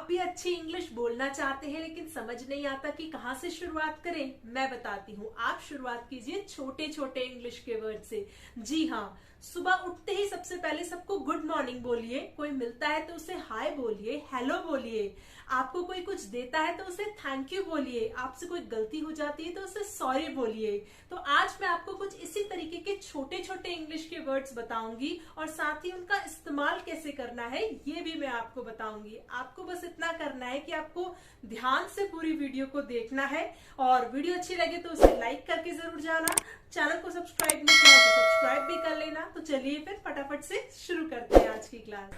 आप भी अच्छी इंग्लिश बोलना चाहते हैं लेकिन समझ नहीं आता कि कहाँ से शुरुआत करें, मैं बताती हूँ। आप शुरुआत कीजिए छोटे छोटे इंग्लिश के वर्ड से। जी हाँ, सुबह उठते ही सबसे पहले सबको गुड मॉर्निंग बोलिए। कोई मिलता है तो उसे हाय बोलिए, हेलो बोलिए। आपको कोई कुछ देता है तो उसे थैंक यू बोलिए। आपसे कोई गलती हो जाती है तो उसे सॉरी बोलिए। तो आज मैं आपको कुछ इसी तरीके के छोटे छोटे इंग्लिश के वर्ड्स बताऊंगी और साथ ही उनका इस्तेमाल कैसे करना है ये भी मैं आपको बताऊंगी। आपको बस इतना करना है कि आपको ध्यान से पूरी वीडियो को देखना है और वीडियो अच्छी लगे तो उसे लाइक करके जरूर जाना। चैनल को सब्सक्राइब नहीं किया तो सब्सक्राइब भी कर लेना। तो चलिए फिर फटाफट से शुरू करते हैं आज की क्लास।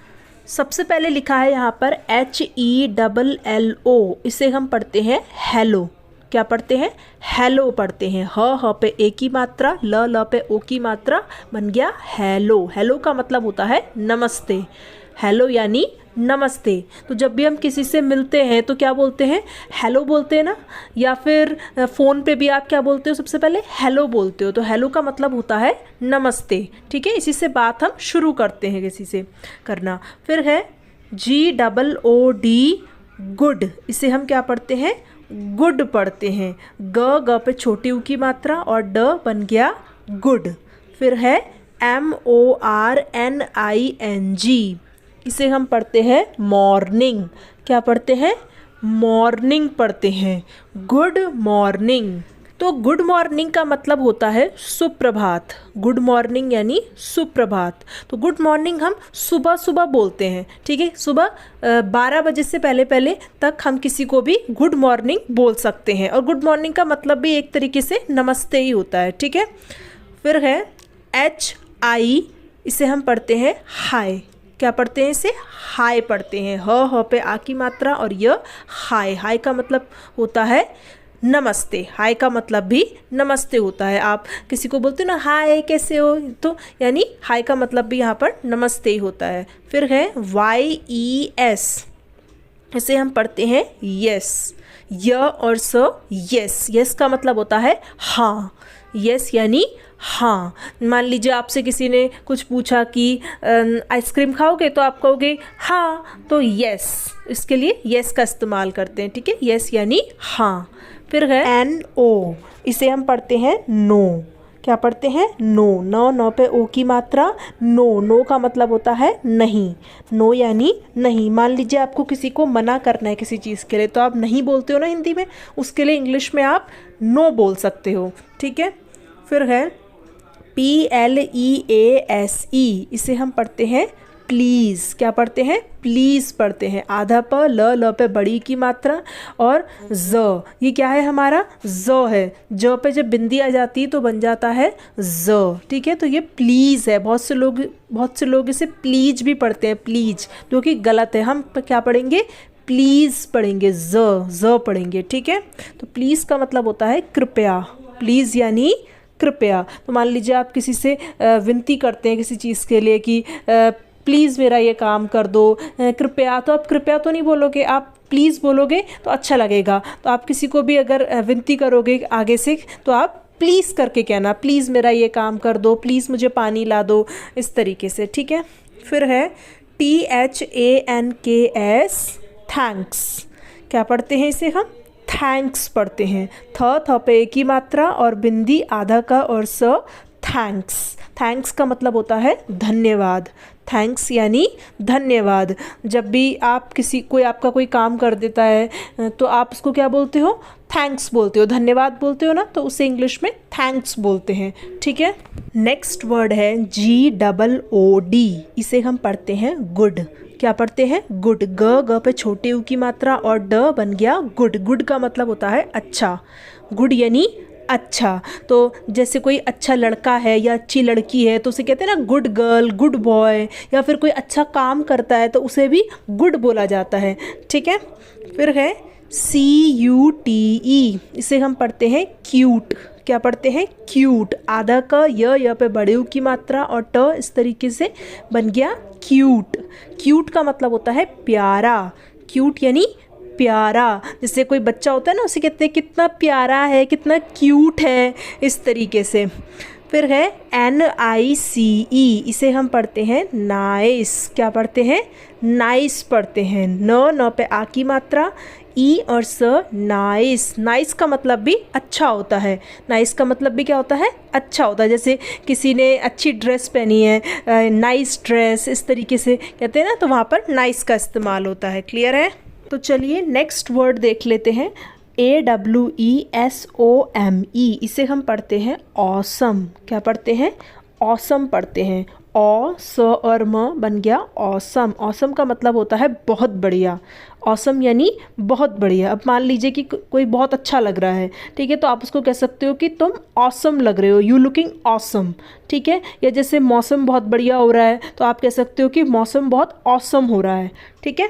सबसे पहले लिखा है यहाँ पर HELLO, इसे हम पढ़ते हैं हेलो। क्या पढ़ते हैं? हेलो पढ़ते हैं। ह पे ए की मात्रा, ल पे ओ की मात्रा, बन गया हेलो। हेलो का मतलब होता है नमस्ते। हेलो यानी नमस्ते। तो जब भी हम किसी से मिलते हैं तो क्या बोलते हैं? हेलो बोलते हैं ना। या फिर फ़ोन पे भी आप क्या बोलते हो? सबसे पहले हेलो बोलते हो। तो हेलो का मतलब होता है नमस्ते। ठीक है, इसी से बात हम शुरू करते हैं किसी से करना। फिर है GOOD, गुड। इसे हम क्या पढ़ते हैं? गुड पढ़ते हैं। ग पे छोटी ऊ की मात्रा और ड बन गया गुड। फिर है MORNING, इसे हम पढ़ते हैं मॉर्निंग। क्या पढ़ते हैं? मॉर्निंग पढ़ते हैं। Good morning. तो गुड मॉर्निंग का मतलब होता है सुप्रभात। गुड मॉर्निंग यानी सुप्रभात। तो गुड मॉर्निंग हम सुबह सुबह बोलते हैं। ठीक है, सुबह 12 बजे से पहले पहले तक हम किसी को भी गुड मॉर्निंग बोल सकते हैं। और गुड मॉर्निंग का मतलब भी एक तरीके से नमस्ते ही होता है। ठीक है, फिर है HI, इसे हम पढ़ते हैं हाय। क्या पढ़ते हैं? इसे हाय पढ़ते हैं। ह पे आ की मात्रा और य हाय। हाय का मतलब होता है नमस्ते। हाय का मतलब भी नमस्ते होता है। आप किसी को बोलते हो ना हाय कैसे हो, तो यानी हाय का मतलब भी यहाँ पर नमस्ते ही होता है। फिर है YES, इसे हम पढ़ते हैं यस। य और स, यस। यस का मतलब होता है हाँ। यस यानी हाँ। मान लीजिए आपसे किसी ने कुछ पूछा कि आइसक्रीम खाओगे, तो आप कहोगे हाँ, तो यस। इसके लिए यस का इस्तेमाल करते हैं। ठीक है, यस यानी हाँ। फिर है NO, इसे हम पढ़ते हैं नो। क्या पढ़ते हैं? नो। नो पे ओ की मात्रा, नो का मतलब होता है नहीं। नो यानी नहीं। मान लीजिए आपको किसी को मना करना है किसी चीज़ के लिए, तो आप नहीं बोलते हो ना हिंदी में, उसके लिए इंग्लिश में आप नो बोल सकते हो। ठीक है, फिर है PLEASE, इसे हम पढ़ते हैं प्लीज़। क्या पढ़ते हैं? प्लीज़ पढ़ते हैं। आधा प, ल पे बड़ी की मात्रा और ज। ये क्या है? हमारा ज है। ज पे जब बिंदी आ जाती है तो बन जाता है ज। ठीक है, तो ये प्लीज़ है। बहुत से लोग इसे प्लीज भी पढ़ते हैं, प्लीज, जो कि गलत है। हम क्या पढ़ेंगे? प्लीज़ पढ़ेंगे, ज पढ़ेंगे। ठीक है, तो प्लीज़ का मतलब होता है कृपया। प्लीज़ यानी कृपया। तो मान लीजिए आप किसी से विनती करते हैं किसी चीज़ के लिए कि प्लीज़ मेरा ये काम कर दो, कृपया। तो आप कृपया तो नहीं बोलोगे, आप प्लीज़ बोलोगे तो अच्छा लगेगा। तो आप किसी को भी अगर विनती करोगे आगे से तो आप प्लीज़ करके कहना, प्लीज़ मेरा ये काम कर दो, प्लीज़ मुझे पानी ला दो, इस तरीके से। ठीक है, फिर है THANKS, थैंक्स। क्या पढ़ते हैं? इसे हम थैंक्स पढ़ते हैं। थ पे एक की मात्रा और बिंदी आधा का और स, थैंक्स। थैंक्स का मतलब होता है धन्यवाद। थैंक्स यानी धन्यवाद। जब भी आप कोई आपका कोई काम कर देता है तो आप उसको क्या बोलते हो? थैंक्स बोलते हो। धन्यवाद बोलते हो ना, तो उसे इंग्लिश में थैंक्स बोलते हैं। ठीक है, नेक्स्ट वर्ड है GOOD, इसे हम पढ़ते हैं गुड। क्या पढ़ते हैं? गुड। ग पे छोटे ऊ की मात्रा और ड बन गया गुड। गुड का मतलब होता है अच्छा। गुड यानी अच्छा। तो जैसे कोई अच्छा लड़का है या अच्छी लड़की है तो उसे कहते हैं ना गुड गर्ल, गुड बॉय। या फिर कोई अच्छा काम करता है तो उसे भी गुड बोला जाता है। ठीक है, फिर है CUTE, इसे हम पढ़ते हैं क्यूट। क्या पढ़ते हैं? क्यूट। आधा का य पे बड़े ऊ की मात्रा और ट, इस तरीके से बन गया क्यूट। क्यूट का मतलब होता है प्यारा। क्यूट यानी प्यारा। जैसे कोई बच्चा होता है ना, उसे कहते हैं कितना प्यारा है, कितना क्यूट है, इस तरीके से। फिर है NICE, इसे हम पढ़ते हैं नाइस। क्या पढ़ते हैं? नाइस पढ़ते हैं। न पे आ की मात्रा, ई और स, नाइस। नाइस का मतलब भी अच्छा होता है। नाइस का मतलब भी क्या होता है? अच्छा होता है। जैसे किसी ने अच्छी ड्रेस पहनी है, नाइस ड्रेस, इस तरीके से कहते हैं ना, तो वहाँ पर नाइस का इस्तेमाल होता है। क्लियर है? तो चलिए नेक्स्ट वर्ड देख लेते हैं। AWESOME, इसे हम पढ़ते हैं ऑसम। क्या पढ़ते हैं? ऑसम पढ़ते हैं। औ स और म बन गया ऑसम। ऑसम का मतलब होता है बहुत बढ़िया। ऑसम यानी बहुत बढ़िया। अब मान लीजिए कि कोई बहुत अच्छा लग रहा है, ठीक है, तो आप उसको कह सकते हो कि तुम ऑसम लग रहे हो, यू लुकिंग ऑसम। ठीक है? या जैसे मौसम बहुत बढ़िया हो रहा है तो आप कह सकते हो कि मौसम बहुत ऑसम हो रहा है। ठीक है?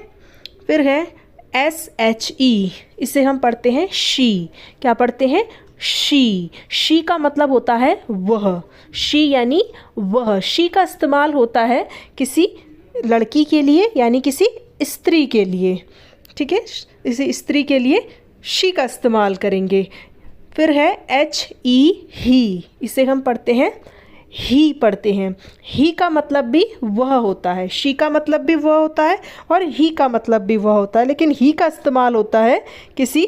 फिर है SHE, इसे हम पढ़ते हैं शी। क्या पढ़ते हैं? शी। शी का मतलब होता है वह। शी यानी वह। शी का इस्तेमाल होता है किसी लड़की के लिए, यानी किसी स्त्री के लिए। ठीक है? इसी स्त्री के लिए शी का इस्तेमाल करेंगे। फिर है HE, ही, इसे हम पढ़ते हैं ही पढ़ते हैं। ही का मतलब भी वह होता है। शी का मतलब भी वह होता है और ही का मतलब भी वह होता है, लेकिन ही का इस्तेमाल होता है किसी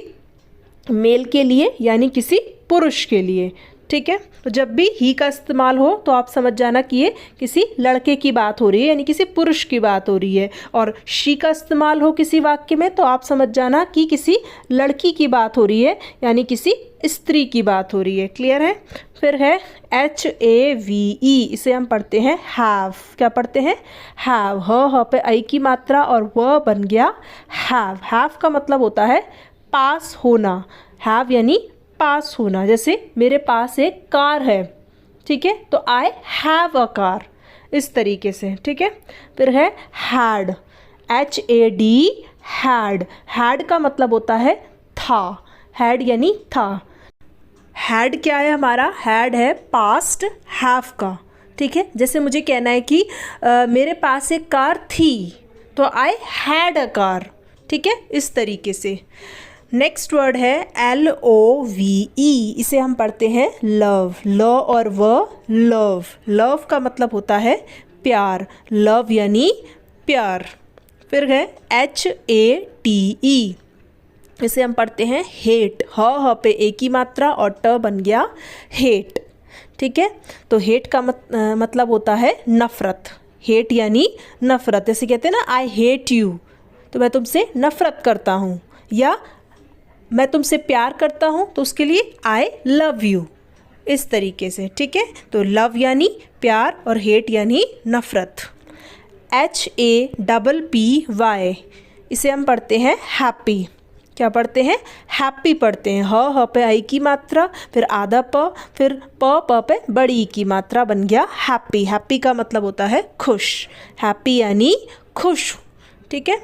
मेल के लिए, यानी किसी पुरुष के लिए। ठीक है? तो जब भी ही का इस्तेमाल हो तो आप समझ जाना कि ये किसी लड़के की बात हो रही है, यानी किसी पुरुष की बात हो रही है। और शी का इस्तेमाल हो किसी वाक्य में तो आप समझ जाना कि किसी लड़की की बात हो रही है, यानी किसी स्त्री की बात हो रही है। क्लियर है? फिर है HAVE, इसे हम पढ़ते हैं हैव। क्या पढ़ते हैं? हैव। ह पे आई की मात्रा और वह बन गया हैव। हैव का मतलब होता है पास होना। हैव यानी पास होना। जैसे मेरे पास एक कार है, ठीक है, तो आई हैव अ कार, इस तरीके से। ठीक है? फिर है हैड, HAD, हैड। हैड का मतलब होता है था। हैड यानी था। हैड क्या है हमारा? हैड है पास्ट हैव का। ठीक है? जैसे मुझे कहना है कि मेरे पास एक कार थी, तो आई हैड अ कार। ठीक है? इस तरीके से। नेक्स्ट वर्ड है LOVE, इसे हम पढ़ते हैं लव। ल और व, लव। लव का मतलब होता है प्यार। लव यानी प्यार। फिर है HATE, इसे हम पढ़ते हैं हेट। ह पे एक ही मात्रा और ट बन गया हेट। ठीक है? तो हेट का मतलब होता है नफ़रत। हेट यानी नफ़रत। जैसे कहते हैं ना, आई हेट यू, तो मैं तुमसे नफ़रत करता हूँ। या मैं तुमसे प्यार करता हूँ, तो उसके लिए आई लव यू, इस तरीके से। ठीक है? तो लव यानी प्यार और हेट यानी नफ़रत। HAPPY, इसे हम पढ़ते हैं हैप्पी। क्या पढ़ते हैं? हैप्पी पढ़ते हैं। ह पे आई की मात्रा, फिर आधा प, फिर प पे बड़ी ई की मात्रा बन गया हैप्पी। हैप्पी का मतलब होता है खुश। हैप्पी यानी खुश। ठीक है?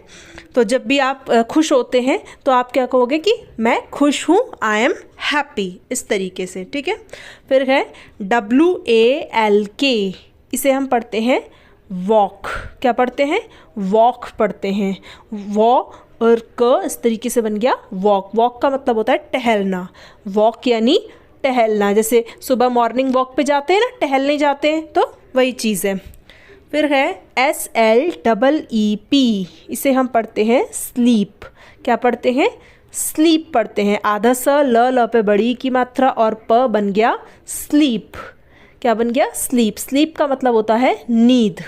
तो जब भी आप खुश होते हैं तो आप क्या कहोगे कि मैं खुश हूँ, आई एम हैप्पी, इस तरीके से। ठीक है? फिर है WALK, इसे हम पढ़ते हैं वॉक। क्या पढ़ते हैं? वॉक पढ़ते हैं। वॉ और क इस तरीके से बन गया वॉक। वॉक का मतलब होता है टहलना। वॉक यानी टहलना। जैसे सुबह मॉर्निंग वॉक पे जाते हैं ना, टहलने जाते हैं, तो वही चीज़ है। फिर है SLEEP, इसे हम पढ़ते हैं स्लीप। क्या पढ़ते हैं? स्लीप पढ़ते हैं। आधा स, ल पे बड़ी की मात्रा और प बन गया स्लीप। क्या बन गया? स्लीप। स्लीप का मतलब होता है नींद।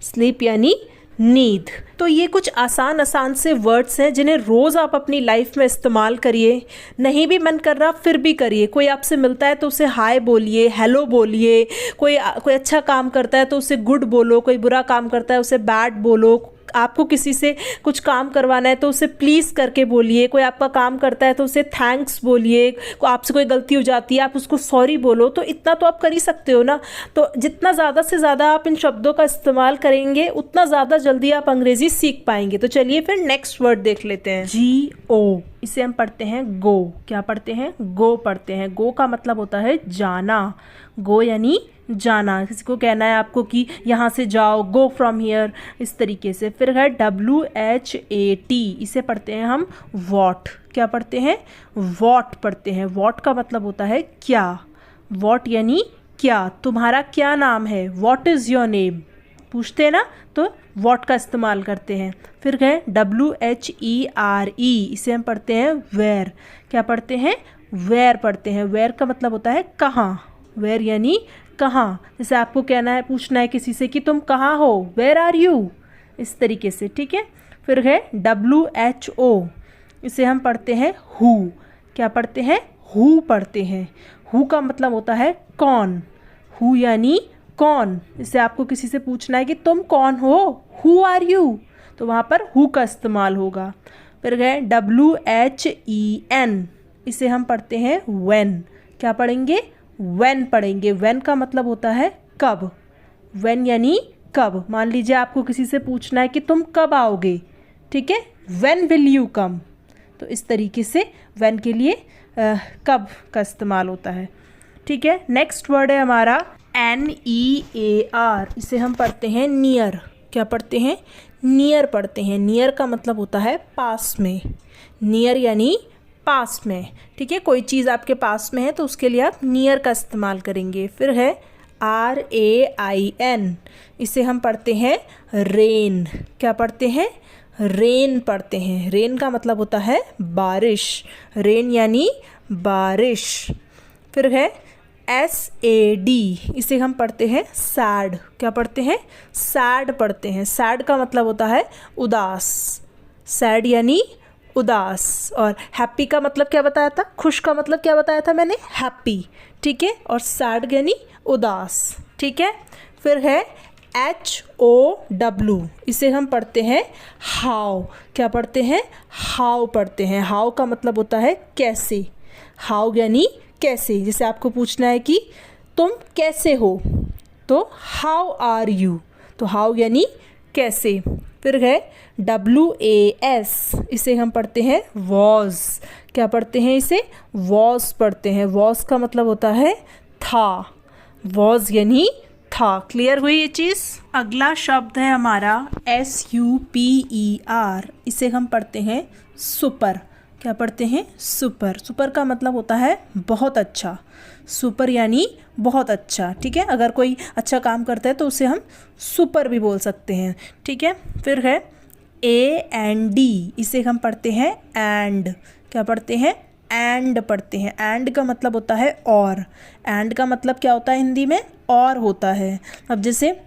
स्लीप यानी नींद। तो ये कुछ आसान से वर्ड्स हैं जिन्हें रोज़ आप अपनी लाइफ में इस्तेमाल करिए। नहीं भी मन कर रहा फिर भी करिए। कोई आपसे मिलता है तो उसे हाय बोलिए, हेलो बोलिए। कोई अच्छा काम करता है तो उसे गुड बोलो। कोई बुरा काम करता है उसे बैड बोलो। आपको किसी से कुछ काम करवाना है तो उसे प्लीज़ करके बोलिए। कोई आपका काम करता है तो उसे थैंक्स बोलिए। आपसे कोई गलती हो जाती है आप उसको सॉरी बोलो। तो इतना तो आप कर ही सकते हो ना। तो जितना ज़्यादा से ज़्यादा आप इन शब्दों का इस्तेमाल करेंगे उतना ज़्यादा जल्दी आप अंग्रेज़ी सीख पाएंगे। तो चलिए फिर नेक्स्ट वर्ड देख लेते हैं। GO, इसे हम पढ़ते हैं गो। क्या पढ़ते हैं? गो पढ़ते हैं। गो का मतलब होता है जाना। गो यानी जाना। किसी को कहना है आपको कि यहाँ से जाओ, गो फ्रॉम हियर, इस तरीके से। फिर है WHAT, इसे पढ़ते हैं हम वॉट। क्या पढ़ते हैं? वॉट पढ़ते हैं। वॉट का मतलब होता है क्या। वॉट यानी क्या। तुम्हारा क्या नाम है? What is your name. पूछते हैं ना तो वॉट का इस्तेमाल करते हैं। फिर है WHERE, इसे हम पढ़ते हैं वेयर। क्या पढ़ते हैं? वेयर पढ़ते हैं। वेयर का मतलब होता है कहाँ। वेयर यानी कहाँ। जैसे आपको कहना है, पूछना है किसी से कि तुम कहाँ हो, वेयर आर यू, इस तरीके से, ठीक है। फिर है WHO, इसे हम पढ़ते हैं हु। क्या पढ़ते हैं? हु पढ़ते हैं। हु का मतलब होता है कौन। हु यानी कौन। जैसे आपको किसी से पूछना है कि तुम कौन हो, हु आर यू, तो वहाँ पर हु का इस्तेमाल होगा। फिर है WHEN, इसे हम पढ़ते हैं व्हेन। क्या पढ़ेंगे? व्हेन पढ़ेंगे। व्हेन का मतलब होता है कब। व्हेन यानी कब। मान लीजिए आपको किसी से पूछना है कि तुम कब आओगे, ठीक है, व्हेन विल यू कम, तो इस तरीके से व्हेन के लिए कब का इस्तेमाल होता है, ठीक है। नेक्स्ट वर्ड है हमारा NEAR, इसे हम पढ़ते हैं नियर। क्या पढ़ते हैं? नियर पढ़ते हैं। नियर का मतलब होता है पास में। नियर यानी पास में, ठीक है। कोई चीज़ आपके पास में है तो उसके लिए आप नियर का इस्तेमाल करेंगे। फिर है RAIN, इसे हम पढ़ते हैं रेन। क्या पढ़ते हैं? रेन पढ़ते हैं। रेन का मतलब होता है बारिश। रेन यानी बारिश। फिर है SAD, इसे हम पढ़ते हैं सैड। क्या पढ़ते हैं? सैड पढ़ते हैं। सैड का मतलब होता है उदास। सैड यानी उदास। और हैप्पी का मतलब क्या बताया था? खुश का मतलब क्या बताया था मैंने? हैप्पी, ठीक है। और सैड यानी उदास, ठीक है। फिर है HOW, इसे हम पढ़ते हैं हाउ। क्या पढ़ते हैं? हाउ पढ़ते हैं। हाउ का मतलब होता है कैसे। हाउ यानी कैसे। जैसे आपको पूछना है कि तुम कैसे हो, तो हाउ आर यू, तो हाउ यानी कैसे। फिर है WAS, इसे हम पढ़ते हैं वॉज। क्या पढ़ते हैं? इसे वॉज पढ़ते हैं। वॉज का मतलब होता है था। वॉज यानी था। क्लियर हुई ये चीज़। अगला शब्द है हमारा SUPER, इसे हम पढ़ते हैं सुपर। क्या पढ़ते हैं? सुपर। सुपर का मतलब होता है बहुत अच्छा। सुपर यानी बहुत अच्छा, ठीक है। अगर कोई अच्छा काम करता है तो उसे हम सुपर भी बोल सकते हैं, ठीक है। फिर है AND, इसे हम पढ़ते हैं एंड। क्या पढ़ते हैं? एंड पढ़ते हैं। एंड का मतलब होता है और। एंड का मतलब क्या होता है हिंदी में? और होता है। अब जैसे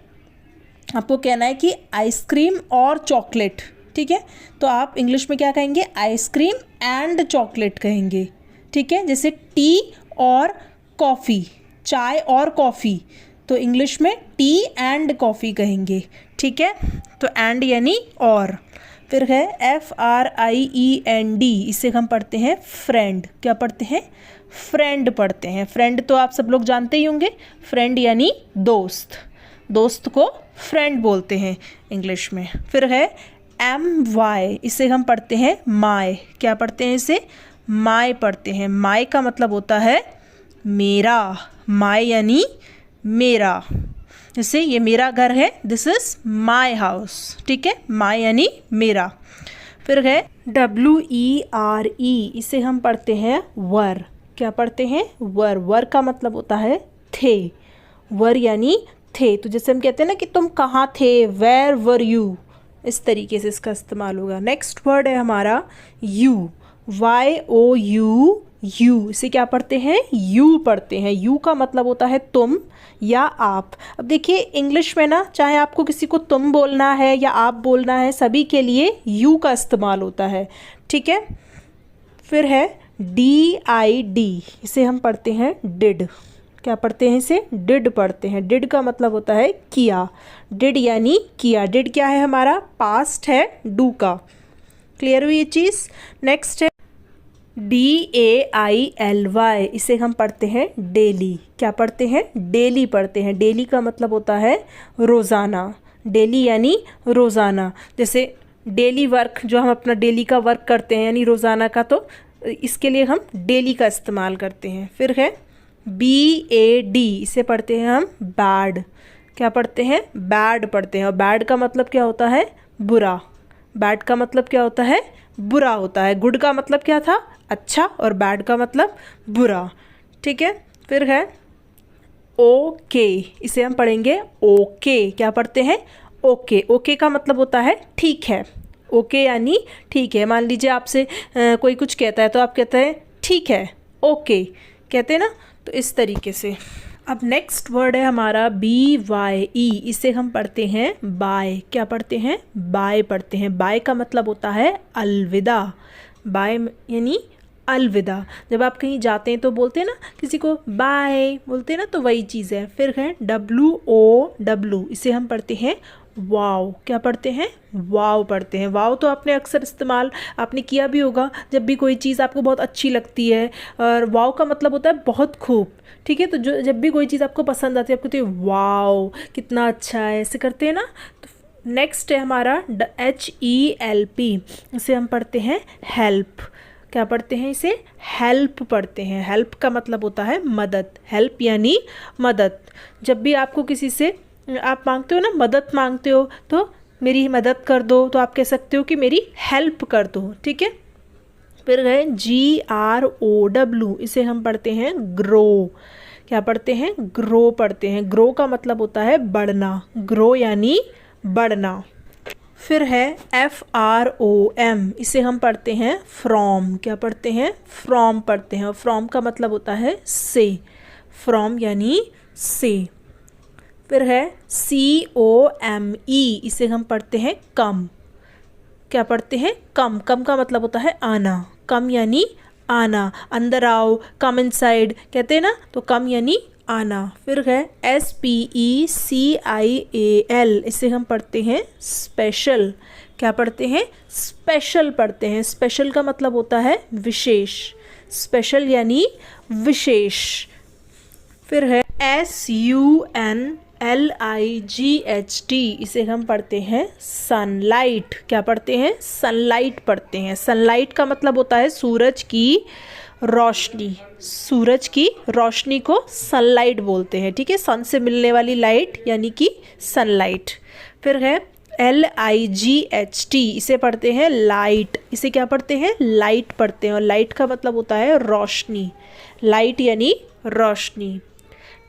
आपको कहना है कि आइसक्रीम और चॉकलेट, ठीक है, तो आप इंग्लिश में क्या कहेंगे? आइसक्रीम एंड चॉकलेट कहेंगे, ठीक है। जैसे टी और कॉफ़ी, चाय और कॉफ़ी, तो इंग्लिश में टी एंड कॉफ़ी कहेंगे, ठीक है। तो एंड यानी और। फिर है FRIEND, इसे हम पढ़ते हैं फ्रेंड। क्या पढ़ते हैं? फ्रेंड पढ़ते हैं। फ्रेंड तो आप सब लोग जानते ही होंगे। फ्रेंड यानी दोस्त। दोस्त को फ्रेंड बोलते हैं इंग्लिश में। फिर है MY, इसे हम पढ़ते हैं माय। क्या पढ़ते हैं? इसे माय पढ़ते हैं। माय का मतलब होता है मेरा। माय यानी मेरा। जैसे ये मेरा घर है, दिस इज़ माय हाउस, ठीक है। माय यानी मेरा। फिर है WERE, इसे हम पढ़ते हैं वर। क्या पढ़ते हैं? वर। वर का मतलब होता है थे। वर यानी थे। तो जैसे हम कहते हैं ना कि तुम कहाँ थे, वेयर वर यू, इस तरीके से इसका इस्तेमाल होगा। नेक्स्ट वर्ड है हमारा यू। YOU, इसे क्या पढ़ते हैं? यू पढ़ते हैं। यू का मतलब होता है तुम या आप। अब देखिए इंग्लिश में ना, चाहे आपको किसी को तुम बोलना है या आप बोलना है, सभी के लिए यू का इस्तेमाल होता है, ठीक है। फिर है DID, इसे हम पढ़ते हैं डिड। क्या पढ़ते हैं? इसे डिड पढ़ते हैं। डिड का मतलब होता है किया। डिड यानी किया। डिड क्या है? हमारा पास्ट है डू का। क्लियर हुई ये चीज़। नेक्स्ट है DAILY, इसे हम पढ़ते हैं डेली। क्या पढ़ते हैं? डेली पढ़ते हैं। डेली का मतलब होता है रोज़ाना। डेली यानी रोज़ाना। जैसे डेली वर्क, जो हम अपना डेली का वर्क करते हैं यानी रोज़ाना का, तो इसके लिए हम डेली का इस्तेमाल करते हैं। फिर है BAD, इसे पढ़ते हैं हम बैड। क्या पढ़ते हैं? बैड पढ़ते हैं। और बैड का मतलब क्या होता है? बुरा। बैड का मतलब क्या होता है? बुरा होता है। गुड का मतलब क्या था? अच्छा। और बैड का मतलब बुरा, ठीक है। फिर है ओके, इसे हम पढ़ेंगे ओके। क्या पढ़ते हैं? ओके। ओके का मतलब होता है ठीक है। ओके यानी ठीक है। मान लीजिए आपसे कोई कुछ कहता है तो आप कहते हैं ठीक है, ओके कहते हैं ना, तो इस तरीके से। अब नेक्स्ट वर्ड है हमारा BYE, इसे हम पढ़ते हैं बाय। क्या पढ़ते हैं? बाय पढ़ते हैं। बाय का मतलब होता है अलविदा। बाय यानी अलविदा। जब आप कहीं जाते हैं तो बोलते हैं ना, किसी को बाय बोलते हैं ना, तो वही चीज़ है। फिर है WOW, इसे हम पढ़ते हैं वाव। क्या पढ़ते हैं? वाव पढ़ते हैं। वाव तो आपने अक्सर इस्तेमाल आपने किया भी होगा जब भी कोई चीज़ आपको बहुत अच्छी लगती है, और वाव का मतलब होता है बहुत खूब। ठीक है, तो जब भी कोई चीज़ आपको पसंद आती है आप कहते हैं वाव कितना अच्छा है, ऐसे करते हैं ना। तो नेक्स्ट है हमारा HELP, इसे हम पढ़ते हैं हेल्प। क्या पढ़ते हैं? इसे हेल्प पढ़ते हैं। हेल्प का मतलब होता है मदद। हेल्प यानी मदद। जब भी आपको किसी से आप मांगते हो ना, मदद मांगते हो, तो मेरी मदद कर दो, तो आप कह सकते हो कि मेरी हेल्प कर दो। ठीक है। फिर गए GROW, इसे हम पढ़ते हैं ग्रो। क्या पढ़ते हैं? ग्रो पढ़ते हैं। ग्रो का मतलब होता है बढ़ना। ग्रो यानी बढ़ना। फिर है FROM, इसे हम पढ़ते हैं फ्रॉम। क्या पढ़ते हैं? फ्रॉम पढ़ते हैं। फ्रॉम का मतलब होता है से। फ्रॉम यानी से। फिर है COME, इसे हम पढ़ते हैं कम। क्या पढ़ते हैं? कम। कम का मतलब होता है आना। कम यानी आना, अंदर आओ, कम इनसाइड कहते हैं ना, तो कम यानी आना। फिर है SPECIAL, इसे हम पढ़ते हैं स्पेशल। क्या पढ़ते हैं? स्पेशल पढ़ते हैं। स्पेशल का मतलब होता है विशेष। स्पेशल यानी विशेष। फिर है SUNLIGHT, इसे हम पढ़ते हैं सनलाइट। क्या पढ़ते हैं? सनलाइट पढ़ते हैं। सनलाइट का मतलब होता है सूरज की रोशनी। सूरज की रोशनी को सनलाइट बोलते हैं। ठीक है, सन से मिलने वाली लाइट यानी कि सनलाइट। फिर है LIGHT, इसे पढ़ते हैं लाइट। इसे क्या पढ़ते हैं? लाइट पढ़ते हैं। और लाइट का मतलब होता है रोशनी। लाइट यानी रोशनी।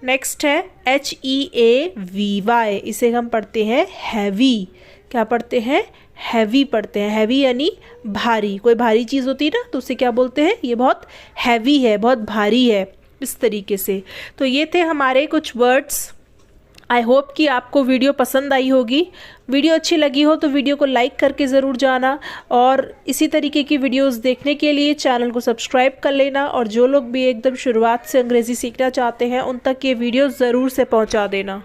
नेक्स्ट है HEAVY, इसे हम पढ़ते हैं हैवी। क्या पढ़ते हैं? हैवी पढ़ते हैं। हैवी यानी भारी। कोई भारी चीज़ होती है ना, तो उसे क्या बोलते हैं? ये बहुत हैवी है, बहुत भारी है, इस तरीके से। तो ये थे हमारे कुछ वर्ड्स। आई होप कि आपको वीडियो पसंद आई होगी। वीडियो अच्छी लगी हो तो वीडियो को लाइक करके ज़रूर जाना, और इसी तरीके की वीडियोस देखने के लिए चैनल को सब्सक्राइब कर लेना। और जो लोग भी एकदम शुरुआत से अंग्रेज़ी सीखना चाहते हैं उन तक ये वीडियो ज़रूर से पहुंचा देना।